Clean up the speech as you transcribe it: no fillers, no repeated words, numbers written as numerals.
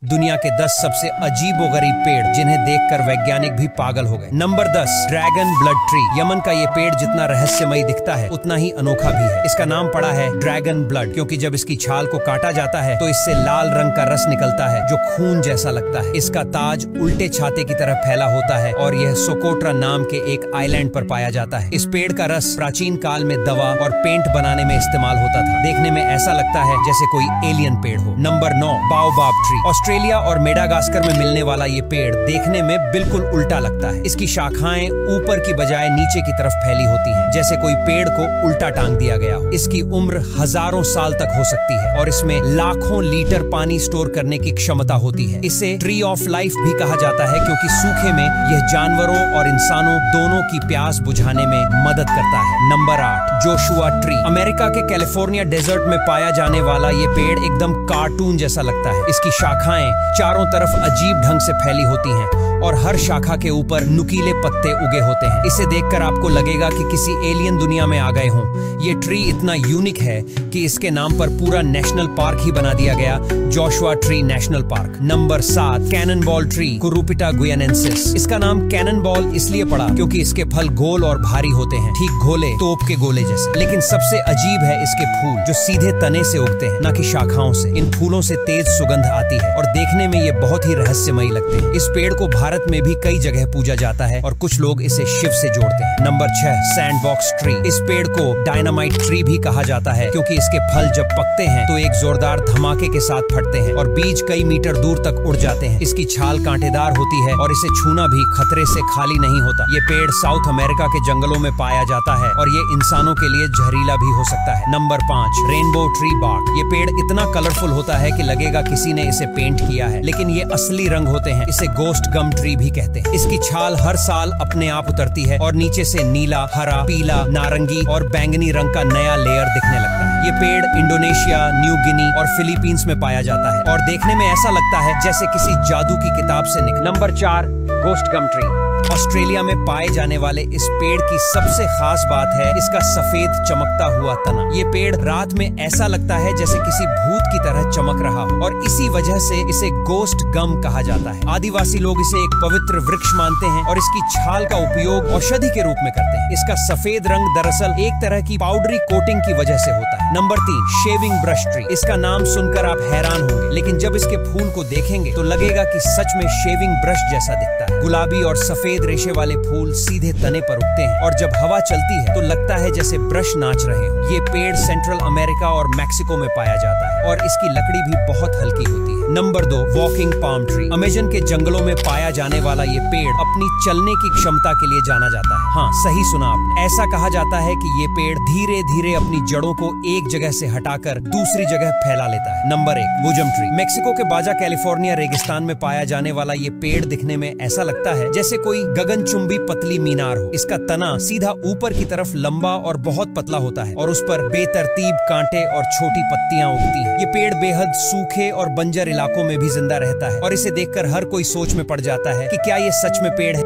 दुनिया के 10 सबसे अजीबोगरीब पेड़ जिन्हें देखकर वैज्ञानिक भी पागल हो गए। Number 10, dragon blood tree. Yemen का ये पेड़ जितना रहस्यमयी दिखता है उतना ही अनोखा भी है। इसका नाम पड़ा है ड्रैगन ब्लड क्योंकि जब इसकी छाल को काटा जाता है तो इससे लाल रंग का रस निकलता है जो खून जैसा लगता है। इसका ताज उल्टे छाते की तरह फैला होता है और यह सोकोट्रा नाम के एक आइलैंड पर पाया जाता है। इस पेड़ का रस प्राचीन काल में दवा और पेंट बनाने में इस्तेमाल होता था। देखने में ऐसा लगता है जैसे कोई एलियन पेड़ हो। Number 9, baobab tree. ऑस्ट्रेलिया और मेडागास्कर में मिलने वाला ये पेड़ देखने में बिल्कुल उल्टा लगता है। इसकी शाखाएं ऊपर की बजाय नीचे की तरफ फैली होती हैं, जैसे कोई पेड़ को उल्टा टांग दिया गया हो। इसकी उम्र हजारों साल तक हो सकती है और इसमें लाखों लीटर पानी स्टोर करने की क्षमता होती है। इसे ट्री ऑफ लाइफ भी कहा जाता है क्योंकि सूखे में यह जानवरों और इंसानों दोनों की प्यास बुझाने में मदद करता है। Number 8, Joshua tree. अमेरिका के कैलिफोर्निया डेजर्ट में पाया जाने वाला ये पेड़ एकदम कार्टून जैसा लगता है। इसकी शाखाएं चारों तरफ अजीब ढंग से फैली होती हैं और हर शाखा के ऊपर नुकीले पत्ते उगे होते हैं। इसे देखकर आपको लगेगा कि किसी एलियन दुनिया में आ गए हों। ये ट्री इतना यूनिक है कि इसके नाम पर पूरा नेशनल पार्क ही बना दिया गया, Joshua tree national park. Number 7, cannon ball tree, couroupita guianensis. इसका नाम कैनन बॉल इसलिए पड़ा क्योंकि इसके फल गोल और भारी होते हैं, ठीक गोले तोप के गोले जैसे। लेकिन सबसे अजीब है इसके फूल जो सीधे तने से उगते हैं, न कि शाखाओं से। इन फूलों से तेज सुगंध आती है और देखने में ये बहुत ही रहस्यमयी लगते हैं। इस पेड़ को भारत में भी कई जगह पूजा जाता है और कुछ लोग इसे शिव से जोड़ते हैं। Number 6, sandbox tree. इस पेड़ को डायनामाइट ट्री भी कहा जाता है क्योंकि इसके फल जब पकते हैं तो एक जोरदार धमाके के साथ फटते हैं और बीज कई मीटर दूर तक उड़ जाते हैं। इसकी छाल कांटेदार होती है और इसे छूना भी खतरे से खाली नहीं होता। ये पेड़ साउथ अमेरिका के जंगलों में पाया जाता है और ये इंसानों के लिए जहरीला भी हो सकता है। Number 5, rainbow tree bark. ये पेड़ इतना कलरफुल होता है कि लगेगा किसी ने इसे पेंट किया है, लेकिन ये असली रंग होते हैं। इसे गोस्ट गम ट्री भी कहते हैं। इसकी छाल हर साल अपने आप उतरती है और नीचे से नीला, हरा, पीला, नारंगी और बैंगनी रंग का नया लेयर दिखने लगता है। ये पेड़ इंडोनेशिया, न्यू गिनी और फिलीपींस में पाया जाता है और देखने में ऐसा लगता है जैसे किसी जादू की किताब से निकला। नंबर 4, गोस्ट गम ट्री। ऑस्ट्रेलिया में पाए जाने वाले इस पेड़ की सबसे खास बात है इसका सफेद चमकता हुआ तना। ये पेड़ रात में ऐसा लगता है जैसे किसी भूत की तरह चमक रहा हो और इसी वजह से इसे गोस्ट गम कहा जाता है। आदिवासी लोग इसे एक पवित्र वृक्ष मानते हैं और इसकी छाल का उपयोग औषधि के रूप में करते हैं। इसका सफेद रंग दरअसल एक तरह की पाउडरी कोटिंग की वजह से होता है। Number 3, shaving brush tree. इसका नाम सुनकर आप हैरान होंगे, लेकिन जब इसके फूल को देखेंगे तो लगेगा कि सच में शेविंग ब्रश जैसा दिखता है। गुलाबी और सफेद रेशे वाले फूल सीधे तने पर उगते हैं और जब हवा चलती है तो लगता है जैसे ब्रश नाच रहे हो। ये पेड़ सेंट्रल अमेरिका और मैक्सिको में पाया जाता है और इसकी लकड़ी भी बहुत हल्की होती है। Number 2, walking palm tree. Amazon के जंगलों में पाया जाने वाला ये पेड़ अपनी चलने की क्षमता के लिए जाना जाता है। हाँ, सही सुना आपने। ऐसा कहा जाता है कि ये पेड़ धीरे धीरे अपनी जड़ों को एक जगह से हटाकर दूसरी जगह फैला लेता है। Number 1, bosom tree. मेक्सिको के बाजा कैलिफोर्निया रेगिस्तान में पाया जाने वाला ये पेड़ दिखने में ऐसा लगता है जैसे कोई गगनचुंबी पतली मीनार हो। इसका तना सीधा ऊपर की तरफ लंबा और बहुत पतला होता है और उस पर बेतरतीब कांटे और छोटी पत्तियां उगती हैं। ये पेड़ बेहद सूखे और बंजर इलाकों में भी जिंदा रहता है और इसे देखकर हर कोई सोच में पड़ जाता है कि क्या ये सच में पेड़ है।